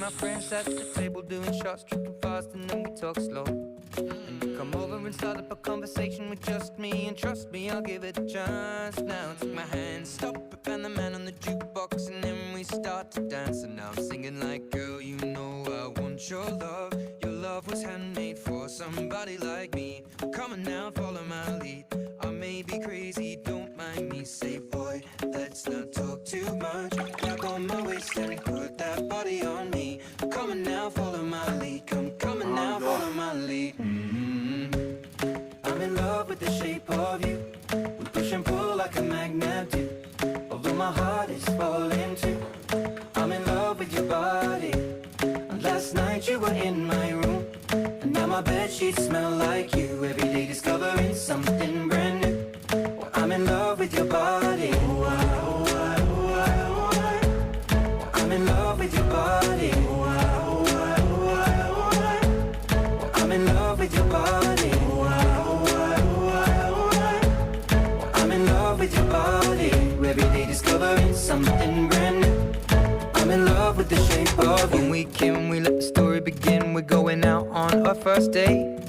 my friends at the table doing shots, tripping fast, and then we talk slow. And you come over and start up a conversation with just me, and trust me, I'll give it a chance. Now take my hand, stop it, and the man on the jukebox, and then we start to dance. And now I'm singing like, girl, you know I want your love. Your love was handmade for somebody like me. Come on now, follow my lead. I may be crazy, don't mind me. Say, boy, let's not talk too much. Grab on my waist and put that body on me. Come on now, follow my lead. Come on now, follow my lead. I'm in love with the shape of you. We push and pull like a magnet do. Although my heart is falling too. I'm in love with your body. And last night you were in my room, and now my bedsheets smell like you. Every day discovering something brand new. Well, I'm in love with your body. I'm in love with your body. I'm in love with your body. I'm in love with your body. Every day discovering something brand new. I'm in love with the shape of you. When we came, we let the story begin. We're going out on our first date.